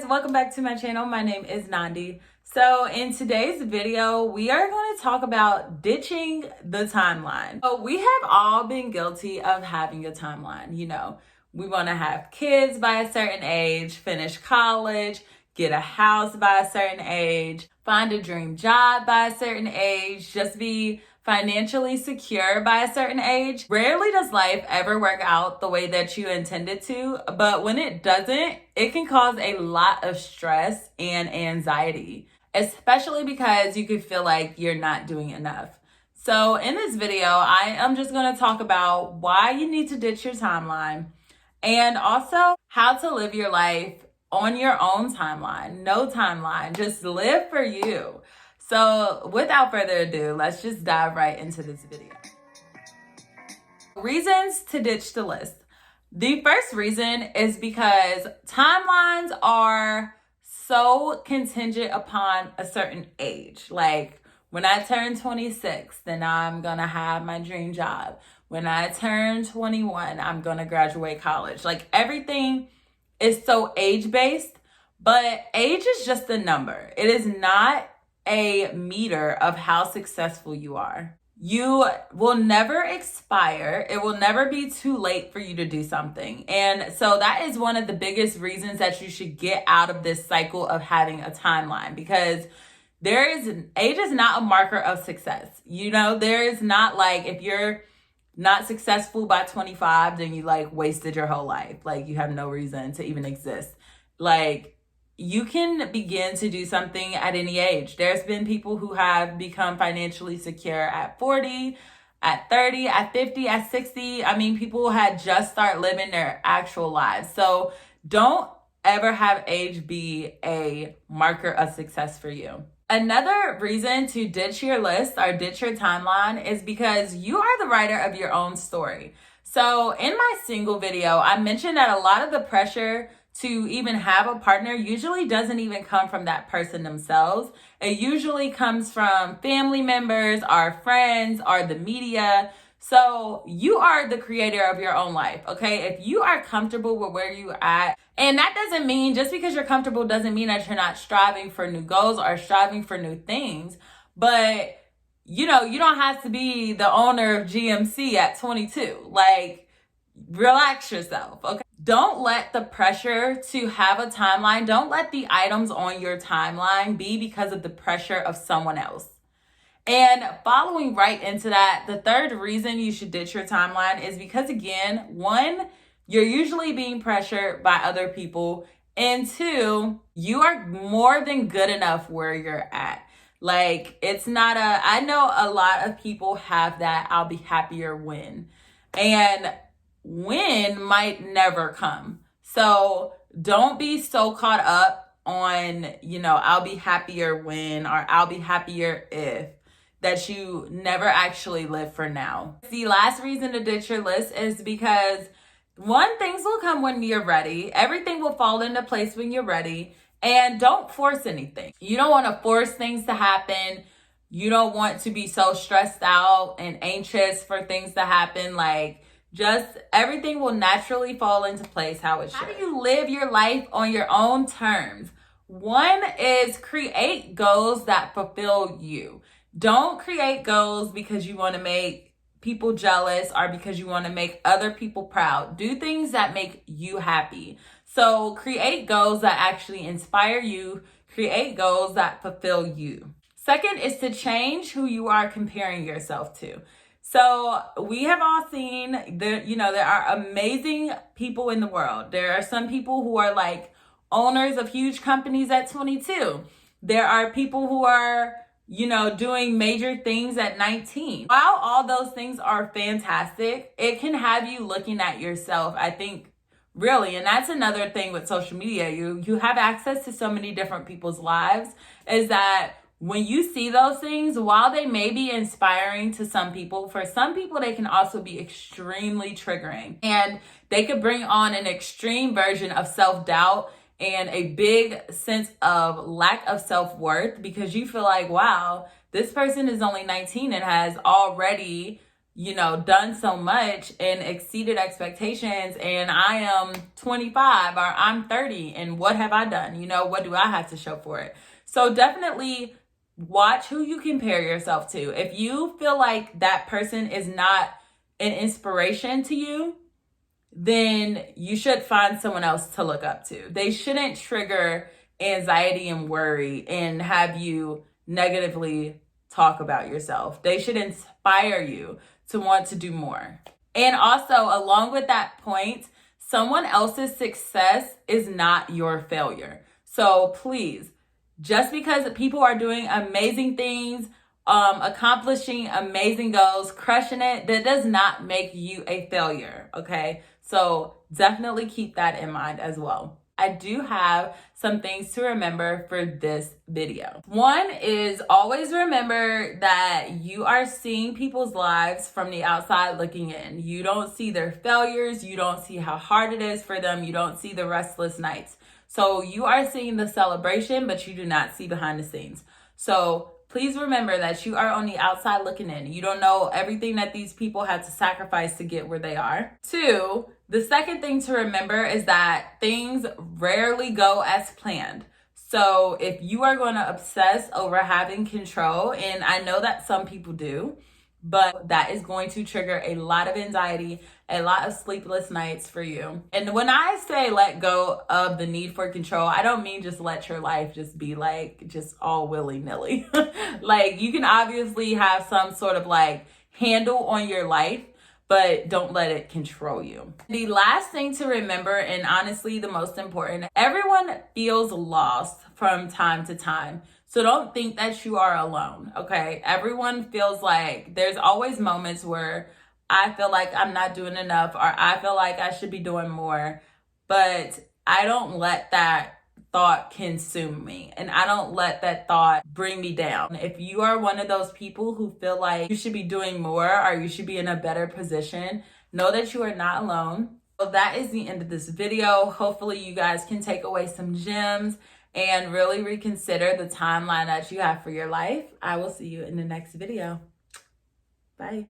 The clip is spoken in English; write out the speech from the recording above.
guys, welcome back to my channel. My name is Nandi. So in today's video, we are going to talk about ditching the timeline. So we have all been guilty of having a timeline. We want to have kids by a certain age, finish college, get a house by a certain age, find a dream job by a certain age, just be financially secure by a certain age. Rarely does life ever work out the way that you intended to, but when it doesn't, it can cause a lot of stress and anxiety, especially because you could feel like you're not doing enough. So in this video, I am just going to talk about why you need to ditch your timeline and also how to live your life on your own timeline. No timeline, just live for you. So without further ado, let's just dive right into this video. Reasons to ditch the list. The first reason is because timelines are so contingent upon a certain age. Like when I turn 26, then I'm gonna have my dream job. When I turn 21, I'm gonna graduate college. Like everything is so age-based, but age is just a number. It is not a meter of how successful you are. You will never expire. It will never be too late for you to do something. And so that is one of the biggest reasons that you should get out of this cycle of having a timeline, because age is not a marker of success. There is not like, if you're not successful by 25, then you wasted your whole life. Like you have no reason to even exist. Like you can begin to do something at any age. There's been people who have become financially secure at 40, at 30, at 50, at 60. I mean, people had just start living their actual lives. So don't ever have age be a marker of success for you. Another reason to ditch your list or ditch your timeline is because you are the writer of your own story. So in my single video, I mentioned that a lot of the pressure to even have a partner usually doesn't even come from that person themselves. It usually comes from family members, our friends, or the media. So you are the creator of your own life, okay? If you are comfortable with where you're at, and that doesn't mean, just because you're comfortable doesn't mean that you're not striving for new goals or striving for new things. But, you don't have to be the owner of GMC at 22. Like, relax yourself, okay? Don't let the pressure to have a timeline, don't let the items on your timeline be because of the pressure of someone else. And following right into that, the third reason you should ditch your timeline is because, again, one, you're usually being pressured by other people. And two, you are more than good enough where you're at. Like, I know a lot of people have that I'll be happier when. And when might never come. So don't be so caught up on, I'll be happier when, or I'll be happier if, that you never actually live for now. The last reason to ditch your list is because, one, things will come when you're ready. Everything will fall into place when you're ready. And don't force anything. You don't want to force things to happen. You don't want to be so stressed out and anxious for things to happen. Just everything will naturally fall into place how it should. How do you live your life on your own terms? One is create goals that fulfill you. Don't create goals because you want to make people jealous or because you want to make other people proud. Do things that make you happy. So create goals that actually inspire you. Create goals that fulfill you. Second is to change who you are comparing yourself to. So we have all seen there are amazing people in the world. There are some people who are like owners of huge companies at 22. There are people who are, doing major things at 19. While all those things are fantastic, it can have you looking at yourself, I think, really. And that's another thing with social media. You have access to so many different people's lives, is that when you see those things, while they may be inspiring to some people, for some people, they can also be extremely triggering. And they could bring on an extreme version of self-doubt and a big sense of lack of self-worth, because you feel like, wow, this person is only 19 and has already done so much and exceeded expectations, and I am 25 or I'm 30, and what have I done? What do I have to show for it? So definitely watch who you compare yourself to. If you feel like that person is not an inspiration to you, then you should find someone else to look up to. They shouldn't trigger anxiety and worry and have you negatively talk about yourself. They should inspire you to want to do more. And also, along with that point, someone else's success is not your failure. So please, just because people are doing amazing things, accomplishing amazing goals, crushing it, that does not make you a failure, okay? So definitely keep that in mind as well. I do have some things to remember for this video. One is always remember that you are seeing people's lives from the outside looking in. You don't see their failures. You don't see how hard it is for them. You don't see the restless nights. So you are seeing the celebration, but you do not see behind the scenes. So please remember that you are on the outside looking in. You don't know everything that these people had to sacrifice to get where they are. Two, the second thing to remember is that things rarely go as planned. So if you are going to obsess over having control, and I know that some people do, but that is going to trigger a lot of anxiety, a lot of sleepless nights for you. And when I say let go of the need for control, I don't mean just let your life just be like just all willy-nilly. Like, you can obviously have some sort of like handle on your life, but don't let it control you. The last thing to remember, and honestly the most important, everyone feels lost from time to time. So don't think that you are alone, okay? Everyone feels like there's always moments where I feel like I'm not doing enough, or I feel like I should be doing more, but I don't let that thought consume me, and I don't let that thought bring me down. If you are one of those people who feel like you should be doing more or you should be in a better position, know that you are not alone. So that is the end of this video. Hopefully you guys can take away some gems and really reconsider the timeline that you have for your life. I will see you in the next video. Bye.